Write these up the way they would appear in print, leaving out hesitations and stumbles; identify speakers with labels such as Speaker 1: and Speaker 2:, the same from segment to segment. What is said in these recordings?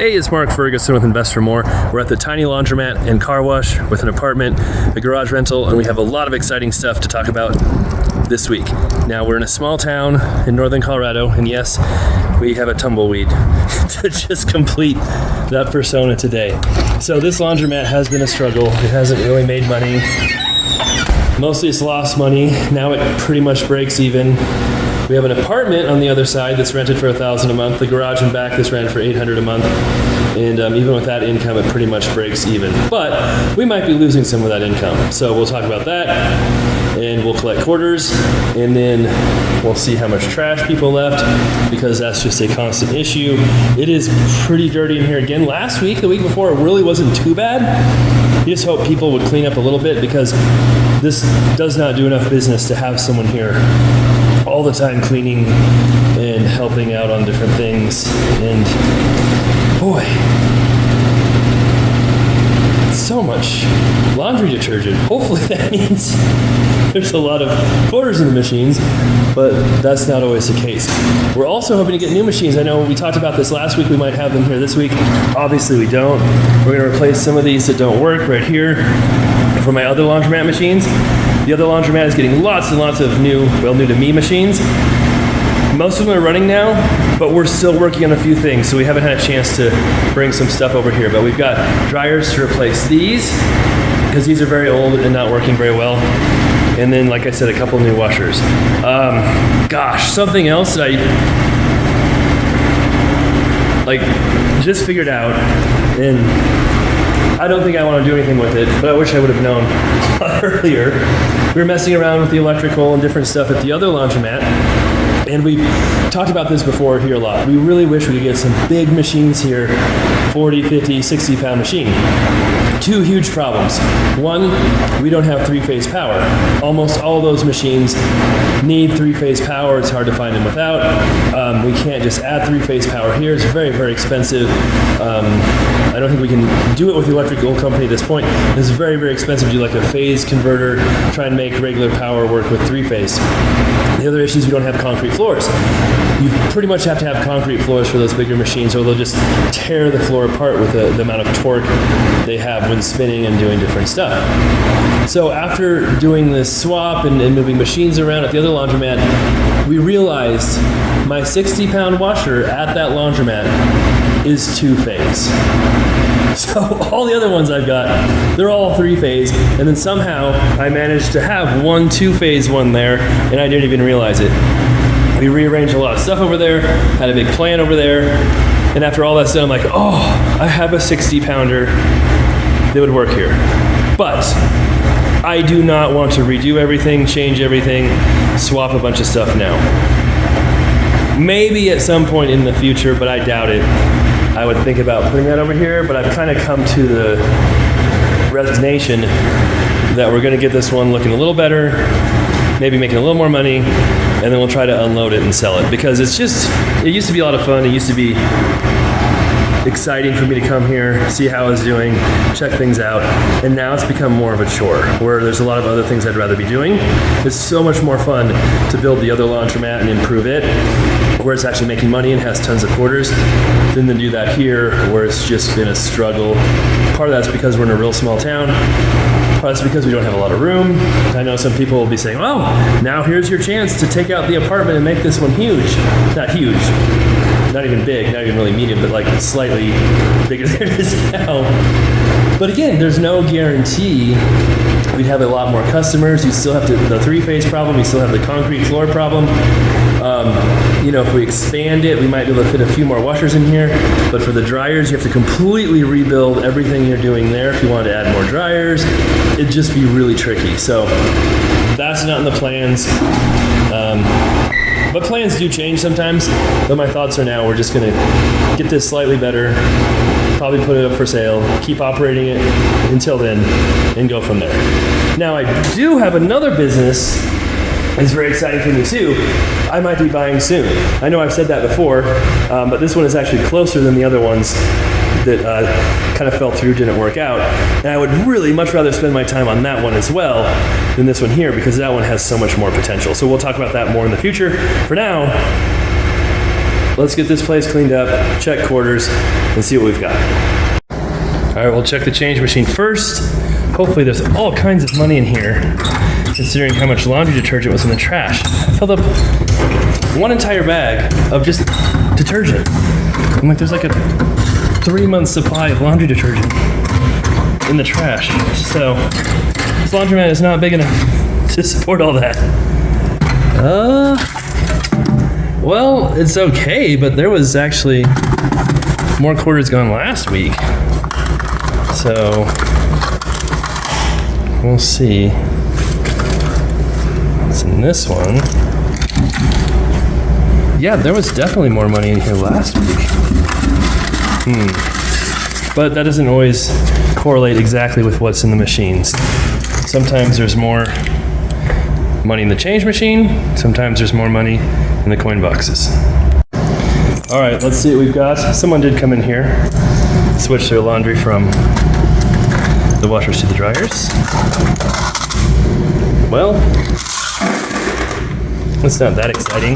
Speaker 1: Hey, it's Mark Ferguson with Invest for More. We're at the Tiny Laundromat and Car Wash with an apartment, a garage rental, and we have a lot of exciting stuff to talk about this week. Now, we're in a small town in northern Colorado, and yes, we have a tumbleweed to just complete that persona today. So this laundromat has been a struggle. It hasn't really made money. Mostly it's lost money. Now it pretty much breaks even. We have an apartment on the other side that's rented for $1,000 a month. The garage and back that's rented for $800 a month. And even with that income, it pretty much breaks even. But we might be losing some of that income. So we'll talk about that, and we'll collect quarters, and then we'll see how much trash people left, because that's just a constant issue. It is pretty dirty in here again. Last week, the week before, it really wasn't too bad. You just hope people would clean up a little bit, because this does not do enough business to have someone here all the time cleaning and helping out on different things. And boy, so much laundry detergent. Hopefully that means there's a lot of quarters in the machines, but that's not always the case. We're also hoping to get new machines. I know we talked about this last week. We might have them here this week. Obviously we don't. We're going to replace some of these that don't work right here for my other laundromat machines. The other laundromat is getting lots and lots of new to me machines. Most of them are running now, but we're still working on a few things, so we haven't had a chance to bring some stuff over here. But we've got dryers to replace these, because these are very old and not working very well. And then, like I said, a couple new washers. Something else that I just figured out, and I don't think I want to do anything with it, but I wish I would have known earlier. We were messing around with the electrical and different stuff at the other laundromat, and we've talked about this before here a lot. We really wish we could get some big machines here, 40, 50, 60 pound machine. Two huge problems. One, we don't have three-phase power. Almost all those machines need three-phase power. It's hard to find them without. We can't just add three-phase power here. It's very, very expensive. I don't think we can do it with the electrical company at this point. It's very, very expensive to do like a phase converter, try and make regular power work with three-phase. The other issue is we don't have concrete floors. You pretty much have to have concrete floors for those bigger machines, or they'll just tear the floor apart with the amount of torque they have when spinning and doing different stuff. So after doing this swap and moving machines around at the other laundromat, we realized my 60-pound washer at that laundromat is two-phase. So all the other ones I've got, they're all three-phase, and then somehow I managed to have one two-phase one there, and I didn't even realize it. We rearranged a lot of stuff over there, had a big plan over there, and after all that's done, I'm like, oh, I have a 60-pounder that would work here. But I do not want to redo everything, change everything, swap a bunch of stuff now. Maybe at some point in the future, but I doubt it. I would think about putting that over here, but I've kind of come to the resignation that we're going to get this one looking a little better, maybe making a little more money, and then we'll try to unload it and sell it, because it used to be a lot of fun. It used to be exciting for me to come here, see how I was doing, check things out, and now it's become more of a chore, where there's a lot of other things I'd rather be doing. It's so much more fun to build the other laundromat and improve it, where it's actually making money and has tons of quarters, than to do that here, where it's just been a struggle. Part of that's because we're in a real small town. Part of that's because we don't have a lot of room. I know some people will be saying, well, now here's your chance to take out the apartment and make this one huge. Not huge, not even big, not even really medium, but like slightly bigger than it is now. But again, there's no guarantee we'd have a lot more customers. You still have the three-phase problem, you still have the concrete floor problem. If we expand it, we might be able to fit a few more washers in here. But for the dryers, you have to completely rebuild everything you're doing there if you want to add more dryers. It'd just be really tricky. So that's not in the plans. But plans do change sometimes. But my thoughts are now we're just going to get this slightly better, probably put it up for sale, keep operating it until then, and go from there. Now, I do have another business. It's very exciting for me too. I might be buying soon. I know I've said that before, but this one is actually closer than the other ones that kind of fell through, didn't work out. And I would really much rather spend my time on that one as well than this one here, because that one has so much more potential. So we'll talk about that more in the future. For now, let's get this place cleaned up, check quarters, and see what we've got. All right, we'll check the change machine first. Hopefully there's all kinds of money in here, considering how much laundry detergent was in the trash. I filled up one entire bag of just detergent. I'm like, there's like a 3-month supply of laundry detergent in the trash. So this laundromat is not big enough to support all that. Well, it's okay, but there was actually more quarters gone last week. So we'll see what's in this one. Yeah, there was definitely more money in here last week. But that doesn't always correlate exactly with what's in the machines. Sometimes there's more money in the change machine. Sometimes there's more money in the coin boxes. All right, let's see what we've got. Someone did come in here, switch their laundry from the washers to the dryers. Well, it's not that exciting.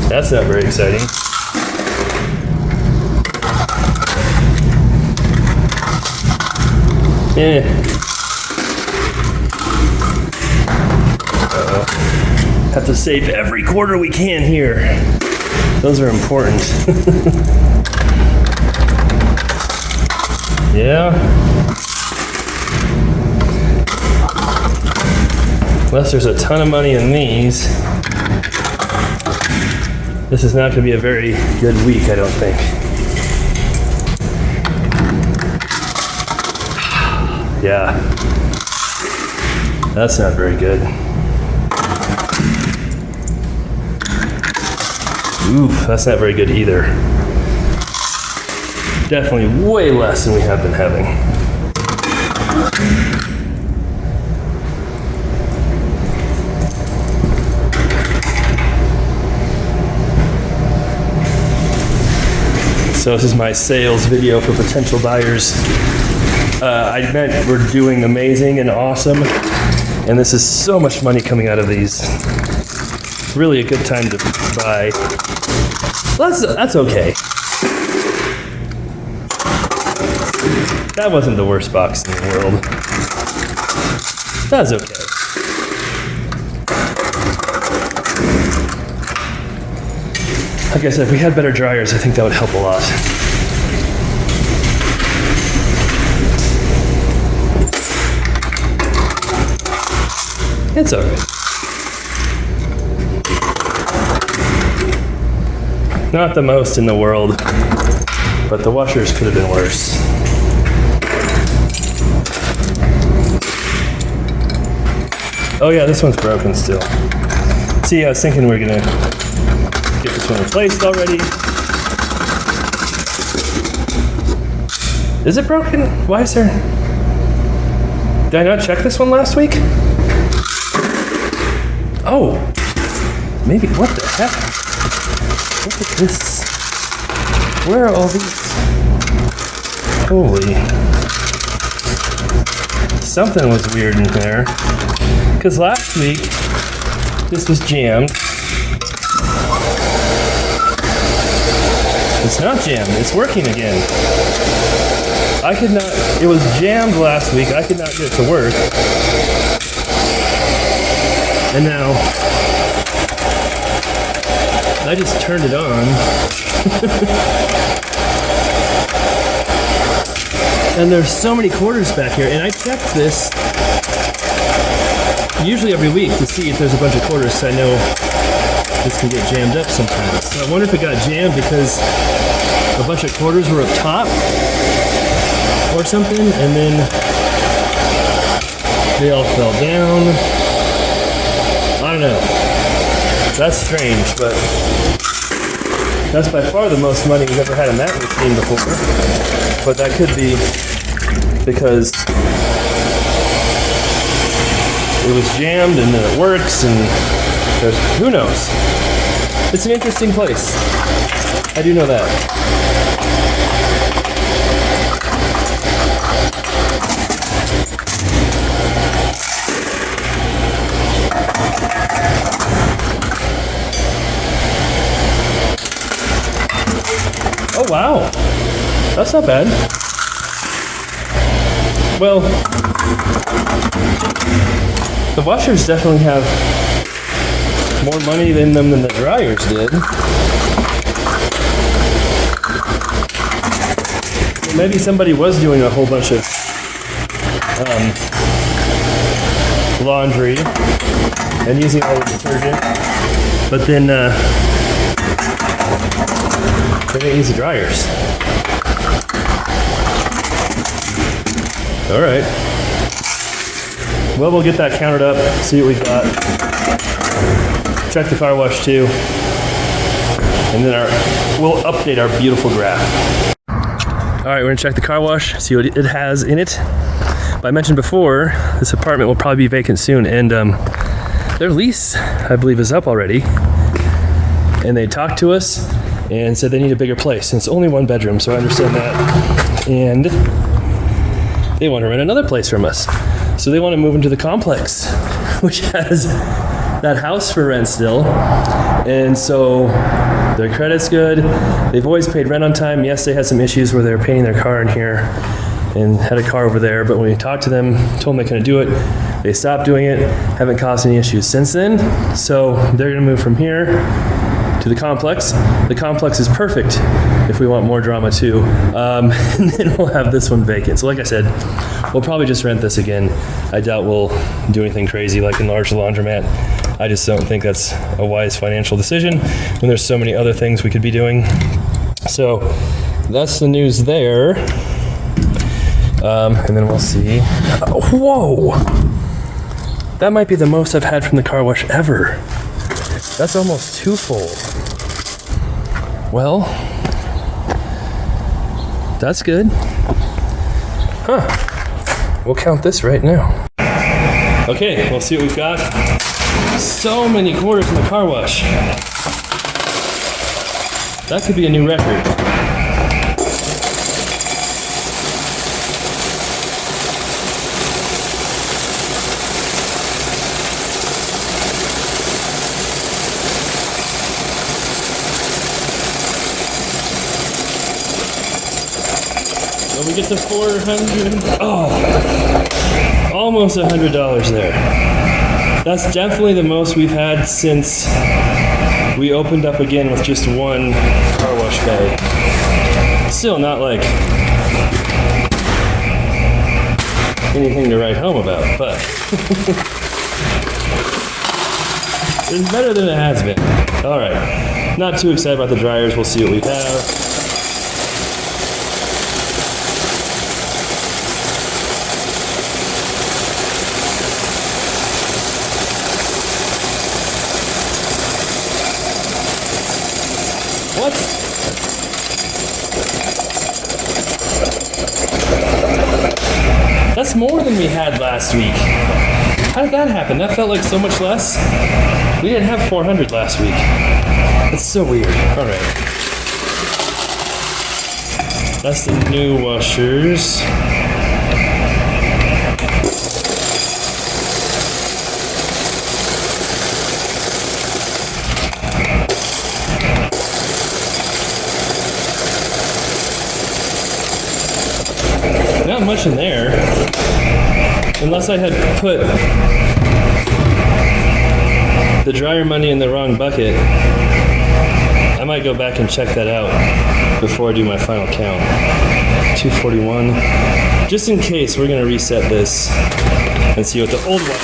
Speaker 1: That's not very exciting. Have to save every quarter we can here. Those are important. Yeah. Unless there's a ton of money in these, this is not going to be a very good week, I don't think. Yeah. That's not very good. Oof, that's not very good either. Definitely way less than we have been having. So this is my sales video for potential buyers. I meant we're doing amazing and awesome, and this is so much money coming out of these. Really a good time to buy. That's okay. That wasn't the worst box in the world. That's okay. Like I said, if we had better dryers, I think that would help a lot. It's alright. Not the most in the world, but the washers could have been worse. Oh yeah, this one's broken still. See, I was thinking we were gonna get this one replaced already. Is it broken? Why is there... Did I not check this one last week? Oh, maybe, what the heck? Look at this. Where are all these? Holy. Something was weird in there. Because last week, this was jammed. It's not jammed, it's working again. I could not, it was jammed last week, I could not get it to work. And now, I just turned it on. And there's so many quarters back here, and I checked this usually every week to see if there's a bunch of quarters, so I know this can get jammed up sometimes. So I wonder if it got jammed because a bunch of quarters were up top or something, and then they all fell down. I don't know. That's strange, but that's by far the most money we've ever had in that machine before. But that could be because it was jammed and then it works, and there's, who knows? It's an interesting place. I do know that. Oh wow, that's not bad. Well, the washers definitely have more money in them than the dryers did. Maybe somebody was doing a whole bunch of laundry and using all the detergent, but then they didn't use the dryers. All right. Well, we'll get that counted up, see what we got. Check the car wash too, and then we'll update our beautiful graph. All right, we're gonna check the car wash, see what it has in it. But I mentioned before, this apartment will probably be vacant soon, and their lease, I believe, is up already. And they talked to us and said they need a bigger place, and it's only 1 bedroom, so I understand that. And they want to rent another place from us. So they want to move into the complex, which has that house for rent still. And so their credit's good. They've always paid rent on time. Yes, they had some issues where they were paying their car in here and had a car over there. But when we talked to them, told them they couldn't do it, they stopped doing it. Haven't caused any issues since then. So they're going to move from here to the complex. The complex is perfect if we want more drama too. And then we'll have this one vacant. So like I said, we'll probably just rent this again. I doubt we'll do anything crazy like enlarge the laundromat. I just don't think that's a wise financial decision when there's so many other things we could be doing. So that's the news there. And then we'll see. Whoa! That might be the most I've had from the car wash ever. That's almost 2 full. Well, that's good. Huh. We'll count this right now. Okay, we'll see what we've got. So many quarters in the car wash. That could be a new record. We get to 400. Oh, almost $100 there. That's definitely the most we've had since we opened up again with just 1 car wash bay. Still not like anything to write home about, but it's better than it has been. All right, not too excited about the dryers. We'll see what we have. What? That's more than we had last week. How did that happen? That felt like so much less. We didn't have 400 last week. That's so weird. All right. That's the new washers. Not much in there, unless I had put the dryer money in the wrong bucket. I might go back and check that out before I do my final count. 241. Just in case, we're gonna reset this and see what the old one.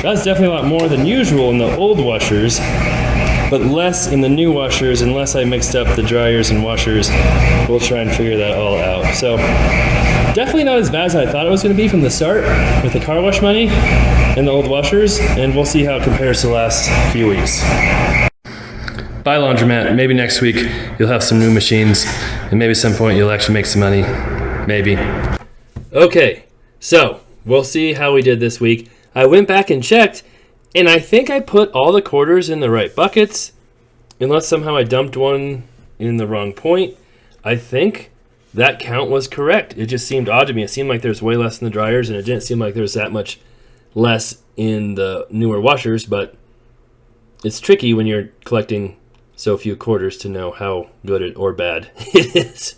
Speaker 1: That's definitely a lot more than usual in the old washers, but less in the new washers unless I mixed up the dryers and washers. We'll try and figure that all out. So definitely not as bad as I thought it was going to be from the start with the car wash money and the old washers, and we'll see how it compares to the last few weeks. Bye, Laundromat. Maybe next week you'll have some new machines, and maybe at some point you'll actually make some money. Maybe. Okay, so we'll see how we did this week. I went back and checked, and I think I put all the quarters in the right buckets, unless somehow I dumped one in the wrong point. I think that count was correct. It just seemed odd to me. It seemed like there's way less in the dryers, and it didn't seem like there's that much less in the newer washers, but it's tricky when you're collecting so few quarters to know how good or bad it is.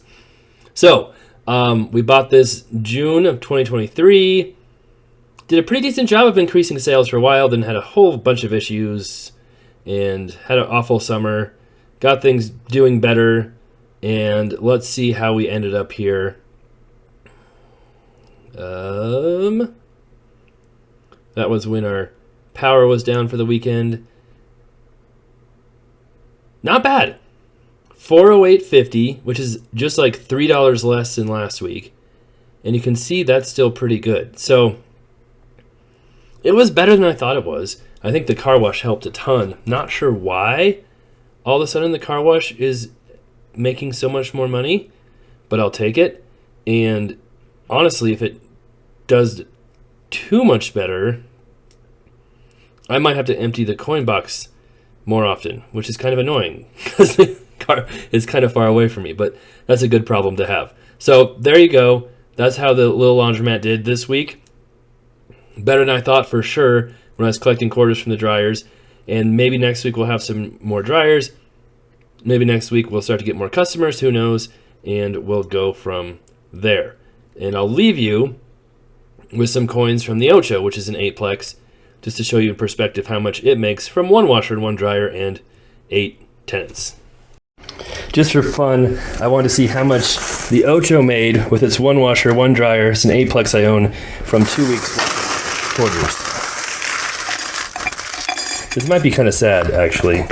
Speaker 1: So, we bought this June of 2023. Did a pretty decent job of increasing sales for a while, then had a whole bunch of issues and had an awful summer. Got things doing better, and let's see how we ended up here. That was when our power was down for the weekend. Not bad. 408.50, which is just like $3 less than last week. And you can see that's still pretty good. So it was better than I thought it was. I think the car wash helped a ton. Not sure why all of a sudden the car wash is making so much more money, but I'll take it. And honestly, if it does too much better, I might have to empty the coin box more often, which is kind of annoying because the car is kind of far away from me, but that's a good problem to have. So there you go. That's how the little laundromat did this week. Better than I thought for sure when I was collecting quarters from the dryers. And maybe next week we'll have some more dryers. Maybe next week we'll start to get more customers, who knows, and we'll go from there. And I'll leave you with some coins from the Ocho, which is an 8-plex, just to show you in perspective how much it makes from one washer and one dryer and 8 tenants. Just for fun, I wanted to see how much the Ocho made with its one washer, one dryer. It's an 8-plex I own from 2 weeks worth of quarters. This might be kind of sad, actually.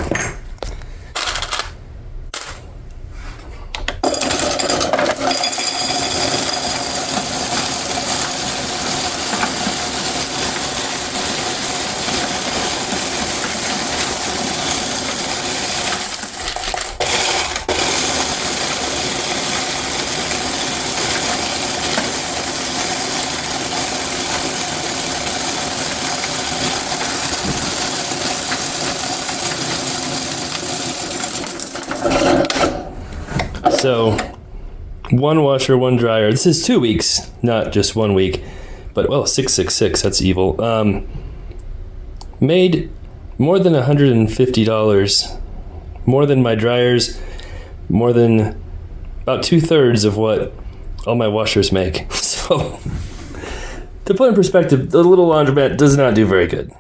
Speaker 1: So, one washer, one dryer. This is 2 weeks, not just 1 week. But, well, 666, that's evil. Made more than $150. More than my dryers. More than about 2/3 of what all my washers make. So, to put in perspective, the little laundromat does not do very good.